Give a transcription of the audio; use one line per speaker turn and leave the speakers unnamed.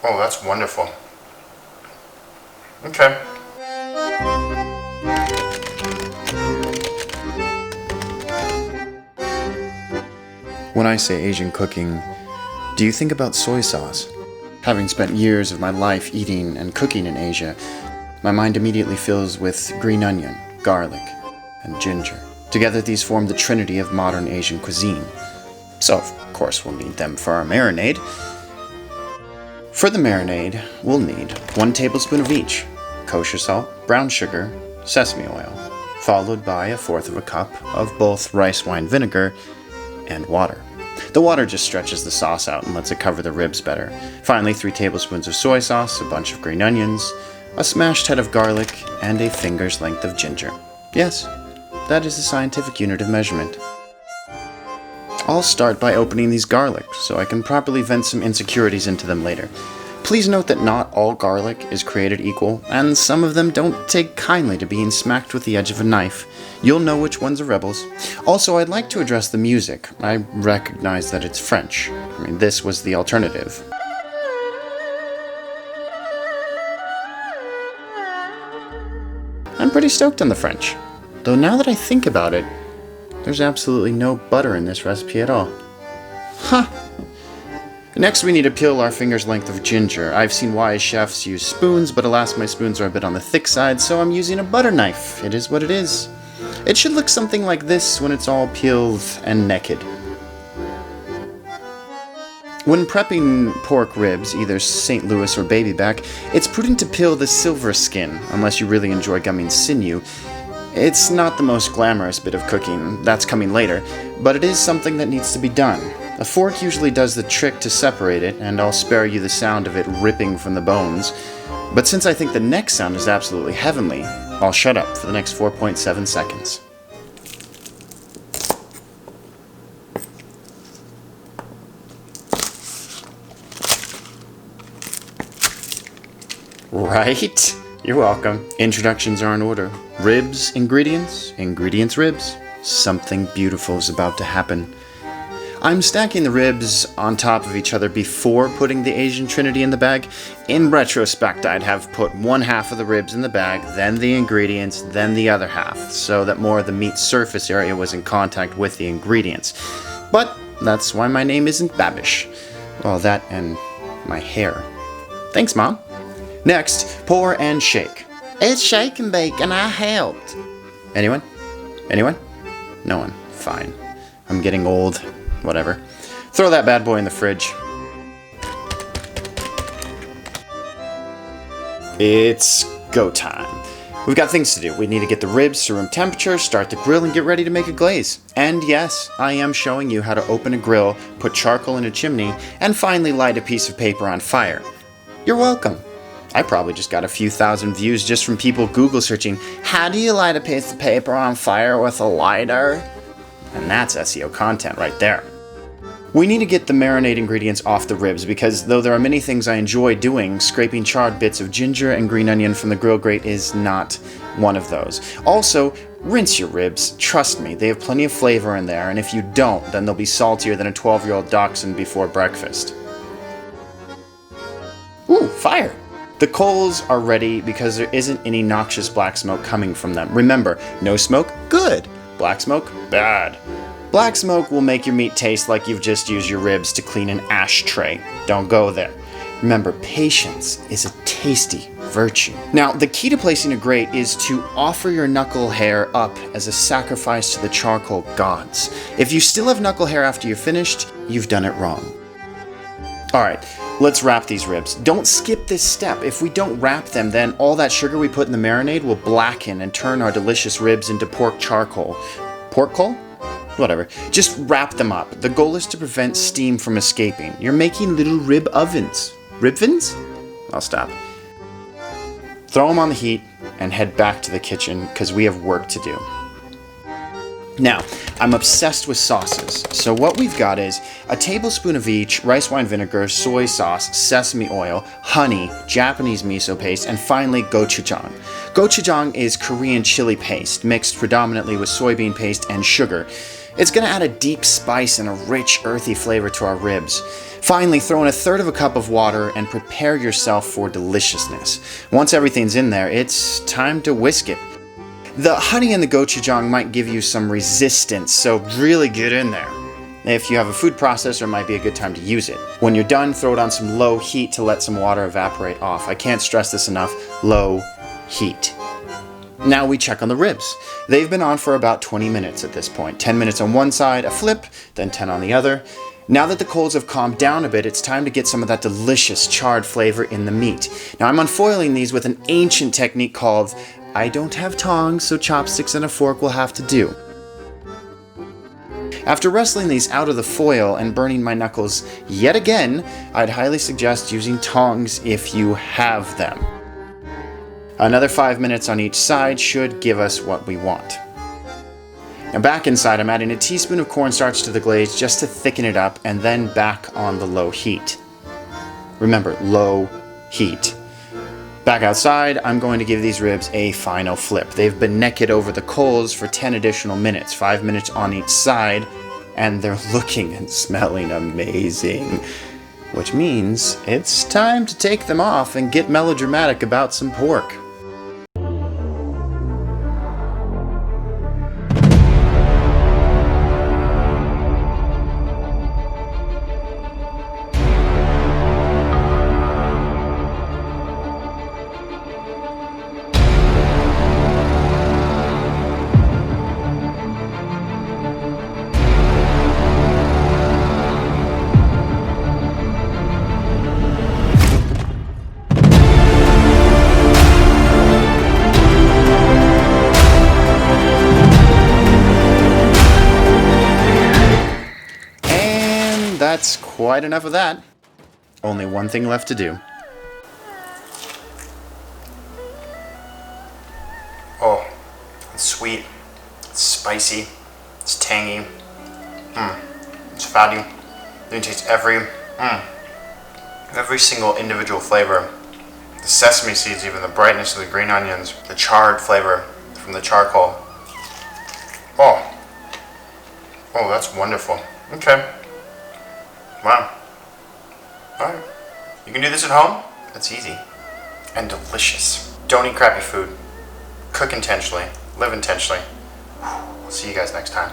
Oh, that's wonderful. Okay. When I say Asian cooking, do you think about soy sauce? Having spent years of my life eating and cooking in Asia, my mind immediately fills with green onion, garlic, and ginger. Together these form the Trinity of modern Asian cuisine. So, of course, we'll need them for our marinade. For the marinade, we'll need 1 tablespoon of each: kosher salt, brown sugar, sesame oil, followed by 1/4 cup of both rice wine vinegar and water. The water just stretches the sauce out and lets it cover the ribs better. Finally, 3 tablespoons of soy sauce, a bunch of green onions, a smashed head of garlic, and a finger's length of ginger. Yes, that is the scientific unit of measurement. I'll start by opening these garlic so I can properly vent some insecurities into them later. Please note that not all garlic is created equal, and some of them don't take kindly to being smacked with the edge of a knife. You'll know which ones are rebels. Also, I'd like to address the music. I recognize that it's French. This was the alternative. I'm pretty stoked on the French. Though now that I think about it, there's absolutely no butter in this recipe at all. Huh. Next we need to peel our finger's length of ginger. I've seen wise chefs use spoons, but alas my spoons are a bit on the thick side, so I'm using a butter knife. It is what it is. It should look something like this when it's all peeled and naked. When prepping pork ribs, either St. Louis or baby back, it's prudent to peel the silver skin, unless you really enjoy gumming sinew. It's not the most glamorous bit of cooking, that's coming later, but it is something that needs to be done. A fork usually does the trick to separate it, and I'll spare you the sound of it ripping from the bones. But since I think the next sound is absolutely heavenly, I'll shut up for the next 4.7 seconds. Right? You're welcome. Introductions are in order. Ribs, ingredients, ingredients, ribs. Something beautiful is about to happen. I'm stacking the ribs on top of each other before putting the Asian Trinity in the bag. In retrospect, I'd have put 1/2 of the ribs in the bag, then the ingredients, then the other half, so that more of the meat surface area was in contact with the ingredients. But that's why my name isn't Babish. Well, that and my hair. Thanks, Mom. Next, pour and shake. It's shake and bake, and I helped. Anyone? Anyone? No one. Fine. I'm getting old. Whatever. Throw that bad boy in the fridge. It's go time. We've got things to do. We need to get the ribs to room temperature, start the grill, and get ready to make a glaze. And yes, I am showing you how to open a grill, put charcoal in a chimney, and finally light a piece of paper on fire. You're welcome. I probably just got a few thousand views just from people Google searching, how do you light a piece of paper on fire with a lighter? And that's SEO content right there. We need to get the marinade ingredients off the ribs because though there are many things I enjoy doing, scraping charred bits of ginger and green onion from the grill grate is not one of those. Also, rinse your ribs. Trust me, they have plenty of flavor in there, and if you don't, then they'll be saltier than a 12-year-old dachshund before breakfast. Ooh, fire! The coals are ready because there isn't any noxious black smoke coming from them. Remember, no smoke, good. Black smoke, bad. Black smoke will make your meat taste like you've just used your ribs to clean an ashtray. Don't go there. Remember, patience is a tasty virtue. Now, the key to placing a grate is to offer your knuckle hair up as a sacrifice to the charcoal gods. If you still have knuckle hair after you're finished, you've done it wrong. Alright, let's wrap these ribs. Don't skip this step. If we don't wrap them, then all that sugar we put in the marinade will blacken and turn our delicious ribs into pork charcoal. Pork coal? Whatever. Just wrap them up. The goal is to prevent steam from escaping. You're making little rib ovens. Ribvins? I'll stop. Throw them on the heat and head back to the kitchen because we have work to do. Now, I'm obsessed with sauces, so what we've got is a tablespoon of each: rice wine vinegar, soy sauce, sesame oil, honey, Japanese miso paste, and finally gochujjang. Gochujjang is Korean chili paste mixed predominantly with soybean paste and sugar. It's going to add a deep spice and a rich, earthy flavor to our ribs. Finally, throw in 1/3 cup of water and prepare yourself for deliciousness. Once everything's in there, it's time to whisk it. The honey in the gochujjang might give you some resistance, so really get in there. If you have a food processor, it might be a good time to use it. When you're done, throw it on some low heat to let some water evaporate off. I can't stress this enough, low heat. Now we check on the ribs. They've been on for about 20 minutes at this point. 10 minutes on one side, a flip, then 10 on the other. Now that the coals have calmed down a bit, it's time to get some of that delicious charred flavor in the meat. Now I'm unfoiling these with an ancient technique called, I don't have tongs, so chopsticks and a fork will have to do. After wrestling these out of the foil and burning my knuckles yet again, I'd highly suggest using tongs if you have them. Another 5 minutes on each side should give us what we want. Now back inside, I'm adding a teaspoon of cornstarch to the glaze just to thicken it up, and then back on the low heat. Remember, low heat. Back outside, I'm going to give these ribs a final flip. They've been naked over the coals for 10 additional minutes, 5 minutes on each side, and they're looking and smelling amazing. Which means it's time to take them off and get melodramatic about some pork. That's quite enough of that. Only one thing left to do. Oh, it's sweet, it's spicy, it's tangy, it's fatty. You can taste every single individual flavor. The sesame seeds, even the brightness of the green onions, the charred flavor from the charcoal. Oh, that's wonderful. Okay. Wow. Alright. You can do this at home. It's easy. And delicious. Don't eat crappy food. Cook intentionally. Live intentionally. We'll see you guys next time.